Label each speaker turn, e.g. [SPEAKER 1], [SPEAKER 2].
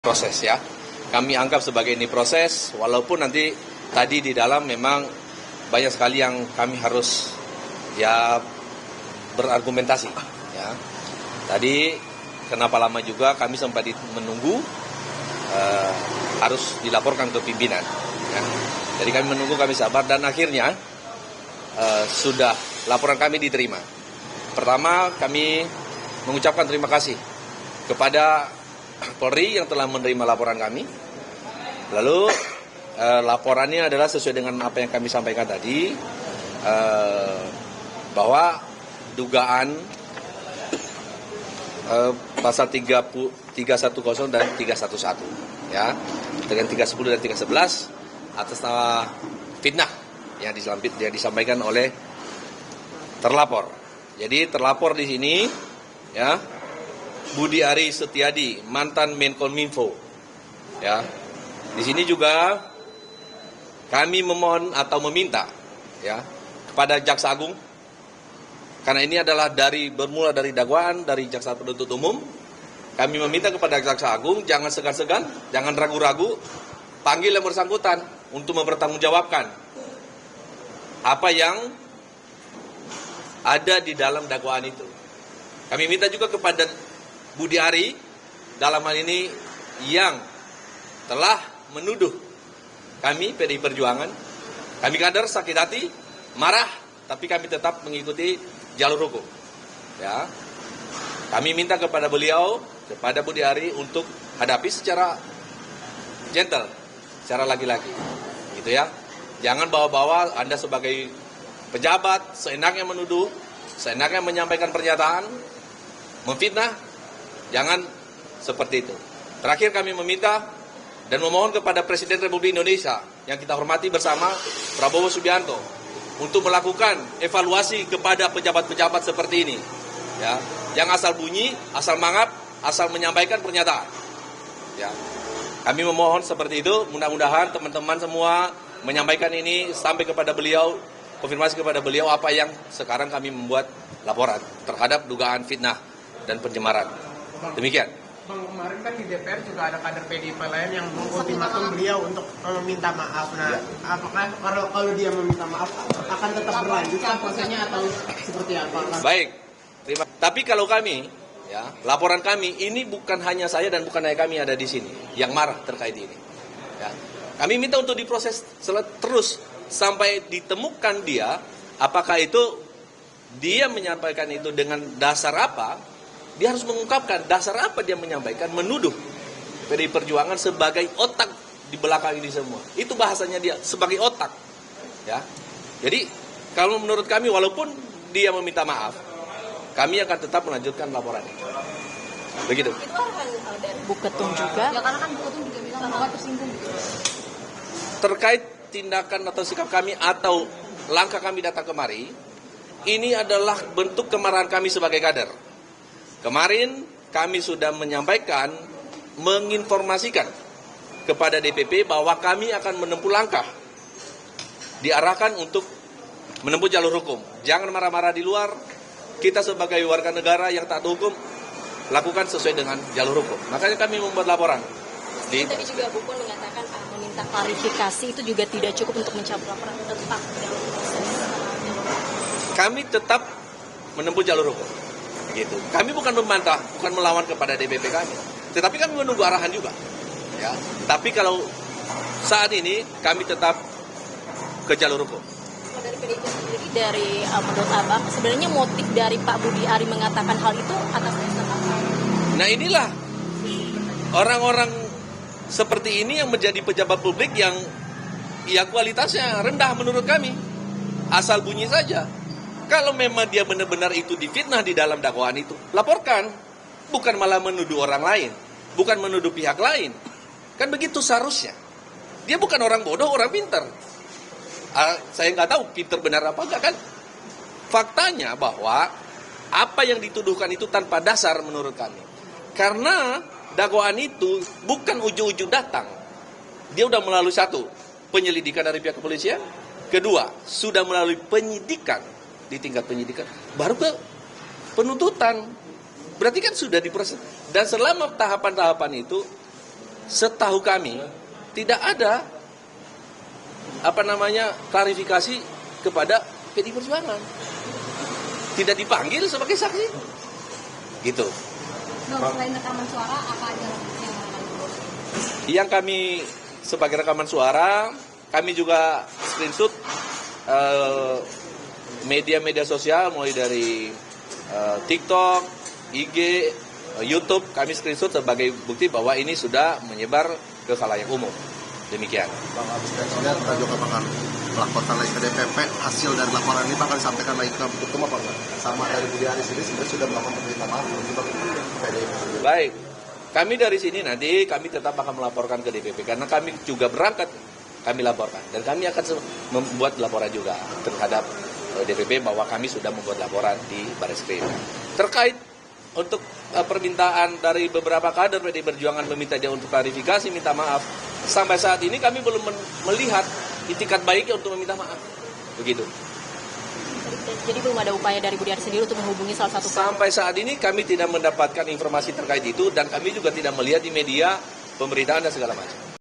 [SPEAKER 1] proses ya. Kami anggap sebagai ini proses, walaupun nanti tadi di dalam memang banyak sekali yang kami harus ya berargumentasi ya. Tadi kenapa lama juga kami sempat menunggu harus dilaporkan ke pimpinan ya. Jadi kami menunggu, kami sabar, dan akhirnya sudah laporan kami diterima. Pertama, kami mengucapkan terima kasih kepada Polri yang telah menerima laporan kami. Lalu laporannya adalah sesuai dengan apa yang kami sampaikan tadi, bahwa dugaan pasal 310 dan 311 ya, dengan 310 dan 311 atas nama fitnah yang disampaikan oleh terlapor. Jadi terlapor di sini ya, Budi Ari Setiadi, mantan Menkominfo. Ya. Di sini juga kami memohon atau meminta ya kepada Jaksa Agung, karena ini adalah bermula dari dakwaan dari Jaksa Penuntut Umum. Kami meminta kepada Jaksa Agung jangan segan-segan, jangan ragu-ragu, panggil yang bersangkutan untuk mempertanggungjawabkan apa yang ada di dalam dakwaan itu. Kami minta juga kepada Budi Ari dalam hal ini yang telah menuduh kami PDI Perjuangan, kami kader sakit hati, marah, tapi kami tetap mengikuti jalur hukum. Ya, kami minta kepada beliau, kepada Budi Ari untuk hadapi secara gentle, secara laki-laki, gitu ya. Jangan bawa-bawa Anda sebagai pejabat seenaknya menuduh, seenaknya menyampaikan pernyataan, memfitnah. Jangan seperti itu. Terakhir kami meminta dan memohon kepada Presiden Republik Indonesia yang kita hormati bersama, Prabowo Subianto, untuk melakukan evaluasi kepada pejabat-pejabat seperti ini. Ya, yang asal bunyi, asal mangap, asal menyampaikan pernyataan. Ya, kami memohon seperti itu. Mudah-mudahan teman-teman semua menyampaikan ini sampai kepada beliau, konfirmasi kepada beliau apa yang sekarang kami membuat laporan terhadap dugaan fitnah dan pencemaran. Demikian.
[SPEAKER 2] Bang, kemarin kan di DPR juga ada kader PDIP lain yang mengultimatum beliau untuk meminta maaf. Nah, apakah kalau dia meminta maaf akan tetap berlanjut prosesnya atau seperti apa?
[SPEAKER 1] Baik. Tapi kalau kami, ya, laporan kami ini bukan hanya saya dan bukan hanya kami ada di sini yang marah terkait ini. Ya. Kami minta untuk diproses terus sampai ditemukan dia, apakah itu dia menyampaikan itu dengan dasar apa. Dia harus mengungkapkan dasar apa dia menyampaikan, menuduh PDI Perjuangan sebagai otak di belakang ini semua. Itu bahasanya dia, sebagai otak. Ya. Jadi, kalau menurut kami, walaupun dia meminta maaf, kami akan tetap melanjutkan laporan. Begitu.
[SPEAKER 3] Itu arahan dari Bu Ketum juga. Ya, karena kan Bu Ketum juga bilang bahwa tersinggung.
[SPEAKER 1] Terkait tindakan atau sikap kami atau langkah kami datang kemari, ini adalah bentuk kemarahan kami sebagai kader. Kemarin kami sudah menyampaikan, menginformasikan kepada DPP bahwa kami akan menempuh langkah, diarahkan untuk menempuh jalur hukum. Jangan marah-marah di luar, kita sebagai warga negara yang taat hukum, lakukan sesuai dengan jalur hukum. Makanya kami membuat laporan.
[SPEAKER 3] Tadi juga Bu Puan mengatakan meminta klarifikasi itu juga tidak cukup untuk mencabut laporan, tetap dalam proses.
[SPEAKER 1] Kami tetap menempuh jalur hukum. Gitu. Kami bukan membantah, bukan melawan kepada DPP kami, tetapi kami menunggu arahan juga. Ya. Tapi kalau saat ini kami tetap ke jalur hukum.
[SPEAKER 3] Dari PDIP sendiri, dari menurut Abang, sebenarnya motif dari Pak Budi Ari mengatakan hal itu atas dasar apa?
[SPEAKER 1] Nah inilah orang-orang seperti ini yang menjadi pejabat publik yang ya kualitasnya rendah menurut kami, asal bunyi saja. Kalau memang dia benar-benar itu difitnah di dalam dakwaan itu, laporkan. Bukan malah menuduh orang lain. Bukan menuduh pihak lain. Kan begitu seharusnya. Dia bukan orang bodoh, orang pintar. Saya nggak tahu pintar benar apa enggak kan. Faktanya bahwa apa yang dituduhkan itu tanpa dasar menurut kami. Karena dakwaan itu bukan ujung-ujung datang. Dia udah melalui satu, penyelidikan dari pihak kepolisian. Kedua, sudah melalui penyidikan. Di tingkat penyidikan, baru ke penuntutan. Berarti kan sudah diproses. Dan selama tahapan-tahapan itu, setahu kami tidak ada klarifikasi kepada PDI Perjuangan. Tidak dipanggil sebagai saksi. Gitu.
[SPEAKER 3] Selain rekaman suara, apa aja
[SPEAKER 1] yang kami sebagai rekaman suara, kami juga screenshot media-media sosial mulai dari TikTok, IG, YouTube, kami screenshot sebagai bukti bahwa ini sudah menyebar ke khalayak umum. Demikian.
[SPEAKER 4] Bang, habis kasusnya kita juga bakal melaporkan lagi ke DPP, hasil dari laporan ini bakal disampaikan lagi ke Ketum apa enggak? Sama dari Budi Aris ini sebenarnya sudah melakukan permintaan maaf untuk PDI.
[SPEAKER 1] Baik, kami dari sini nanti kami tetap akan melaporkan ke DPP karena kami juga berangkat, kami laporkan dan kami akan membuat laporan juga terhadap DPP bahwa kami sudah membuat laporan di Barreskrim. Terkait untuk permintaan dari beberapa kader PDI Perjuangan meminta dia untuk klarifikasi, minta maaf. Sampai saat ini kami belum melihat itikat baiknya untuk meminta maaf. Begitu.
[SPEAKER 3] Jadi belum ada upaya dari Budi Aris sendiri untuk menghubungi salah satu.
[SPEAKER 1] Sampai saat ini kami tidak mendapatkan informasi terkait itu dan kami juga tidak melihat di media pemberitaan dan segala macam.